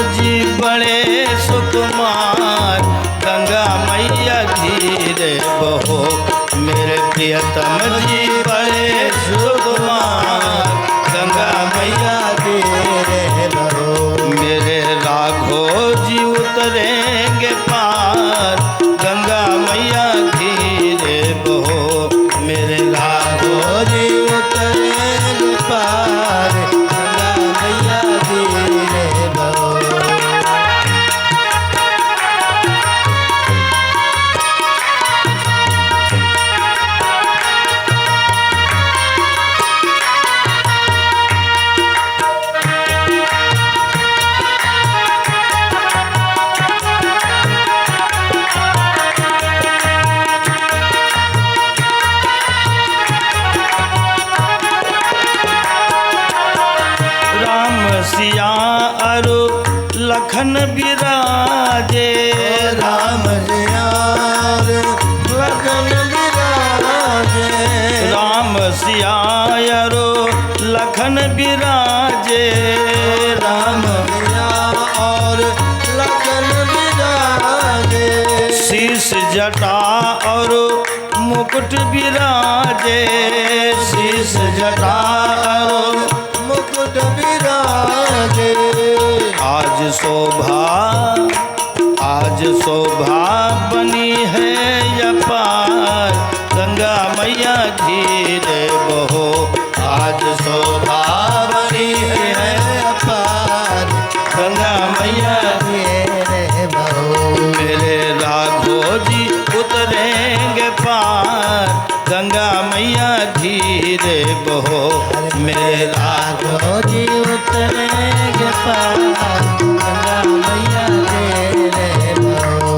जी बड़े सुकुमार, गंगा मैया धीरे बहो। मेरे प्रियतम जी बड़े सुकुमार, गंगा मैया धीरे बहो। मेरे राघो जी उतरेंगे पार, गंगा मैया धीरे बहो। मेरे राघो जी उतरेंगे पार, गंगा मैया धीरे बहो। सिया अरु लखन बिराजे, राम जिया लखन बिराजे। राम सिया अरु लखन बिराजे। राम जिया और लखन बिराजे। शीश जटा और मुकुट बिराजे। शीश जटा और मुकुट बिराजे। आज शोभा बनी है अपार, गंगा मैया धीरे बहो। आज शोभा बनी है अपार, गंगा मैया धीरे बहो। मेरे राघो जी उतरेंगे पार, गंगा मैया धीरे बहो। मेरे राघो जी उतरेंगे पार, गंगा मैया धीरे बहो।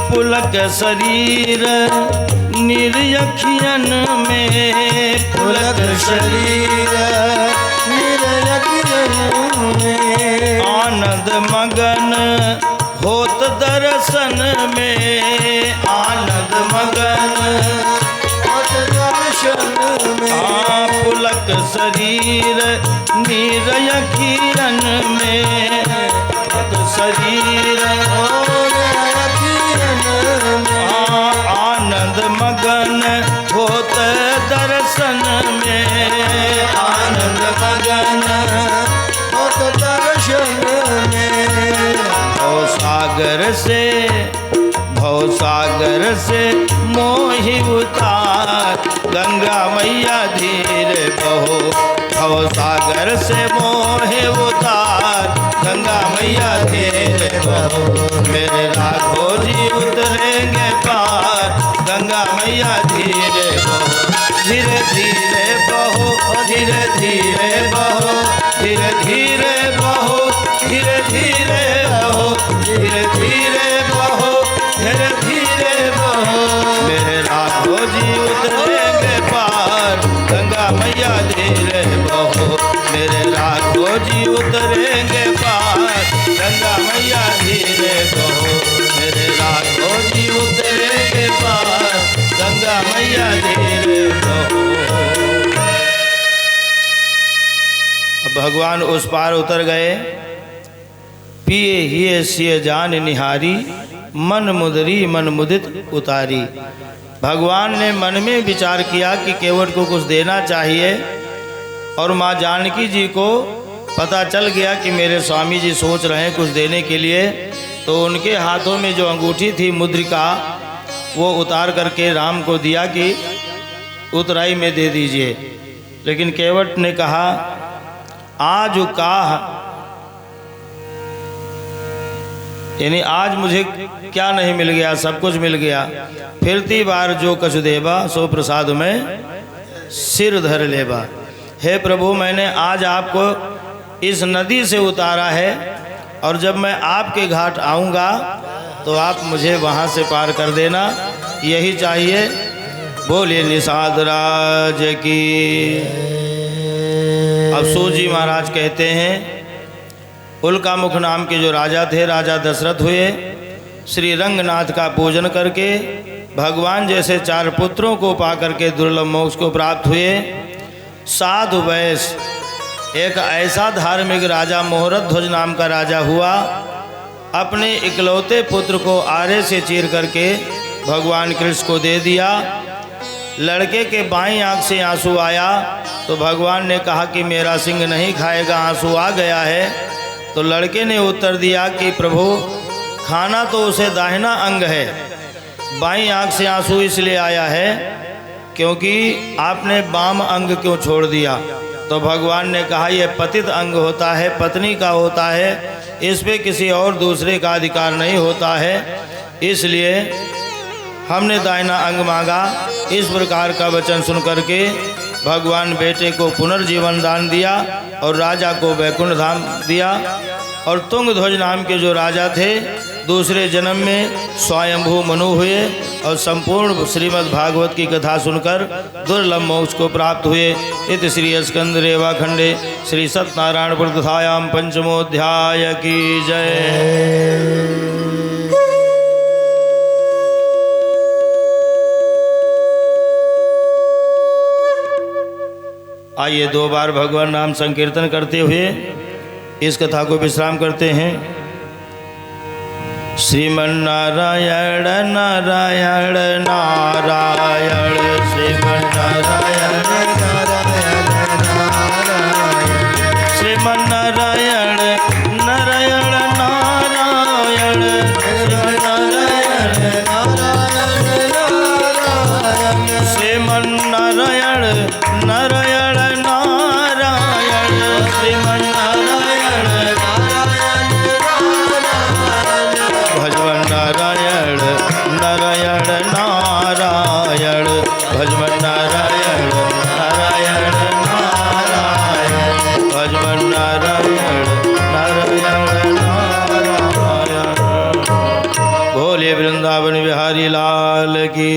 पुलक शरीर निर्यखियन में, पुलक शरीर निर्यखियन में। आनंद मगन होत दर शरीर नीरय किरण में, पद शरीर आनंद मगन होत दर्शन में, आनंद मगन होत दर्शन में। भव सागर से मोहि उतार, गंगा मैया धीरे बहो। भव सागर से मोहि उतार, गंगा मैया धीरे बहो। मेरे राघो जी उतरेंगे पार, गंगा मैया धीरे बहो। धीरे धीरे बहो, धीरे धीरे बहो, धीरे धीरे बहो, धीरे धीरे बहो, धीरे धीरे बहो, धीरे धीरे बहो। मेरे राघो जी उतरेंगे पार, गंगा मैया धीरे बहो। मेरे राघो जी उतरेंगे पार, गंगा मैया धीरे बहो। मेरे राघो जी उतरेंगे पार, गंगा मैया धीरे बहो। अब भगवान उस पार उतर गए। पिए हिये सिय जान निहारी, मन मुदरी मन मुदित उतारी। भगवान ने मन में विचार किया कि केवट को कुछ देना चाहिए, और माँ जानकी जी को पता चल गया कि मेरे स्वामी जी सोच रहे हैं कुछ देने के लिए, तो उनके हाथों में जो अंगूठी थी मुद्रिका, वो उतार करके राम को दिया कि उतराई में दे दीजिए। लेकिन केवट ने कहा, आज काह, यानी आज मुझे क्या नहीं मिल गया, सब कुछ मिल गया। फिरती बार जो कछु देबा, सो प्रसाद में सिर धर लेबा। हे प्रभु, मैंने आज आपको इस नदी से उतारा है, और जब मैं आपके घाट आऊँगा तो आप मुझे वहाँ से पार कर देना, यही चाहिए। बोलिए निषाद राज की। अब सूत जी महाराज कहते हैं, उल्कामुख नाम के जो राजा थे, राजा दशरथ हुए, श्री रंगनाथ का पूजन करके भगवान जैसे 4 पुत्रों को पा करके दुर्लभ मोक्ष को प्राप्त हुए। साधु वैश्य एक ऐसा धार्मिक राजा मोहरत ध्वज नाम का राजा हुआ। अपने इकलौते पुत्र को आरे से चीर करके भगवान कृष्ण को दे दिया। लड़के के बाईं आंख से आंसू आया तो भगवान ने कहा कि मेरा सिंह नहीं खाएगा, आंसू आ गया है। तो लड़के ने उत्तर दिया कि प्रभु, खाना तो उसे दाहिना अंग है, बाईं आंख से आंसू इसलिए आया है क्योंकि आपने बाम अंग क्यों छोड़ दिया। तो भगवान ने कहा, यह पतित अंग होता है, पत्नी का होता है, इस पे किसी और दूसरे का अधिकार नहीं होता है, इसलिए हमने दाहिना अंग मांगा। इस प्रकार का वचन सुन करके भगवान बेटे को पुनर्जीवन दान दिया और राजा को वैकुंठ धाम दिया। और तुंगध्वज नाम के जो राजा थे, दूसरे जन्म में स्वयंभू मनु हुए और संपूर्ण श्रीमद् भागवत की कथा सुनकर दुर्लभ मोक्ष को प्राप्त हुए। इति श्री स्कंद रेवा खंडे श्री सत्यनारायण प्रतिथायाम पंचमोध्याय की जय। आइए 2 बार भगवान नाम संकीर्तन करते हुए इस कथा को विश्राम करते हैं। श्रीमन्नारायण नारायण नारायण, श्रीमन्नारायण नारायण नारायण, श्रीमन्नारायण नारायण नारायण, श्रीमन्नारायण नारायण नारायण, श्रीमन्नारायण नारायण नारायण, श्रीमन्नारायण नारायण नारायण, भजवन नारायण नारायण नारायण, भजवन नारायण नारायण नारायण, भजवन नारायण नारायण नारायण। भोले वृंदावन बिहारी लाल की।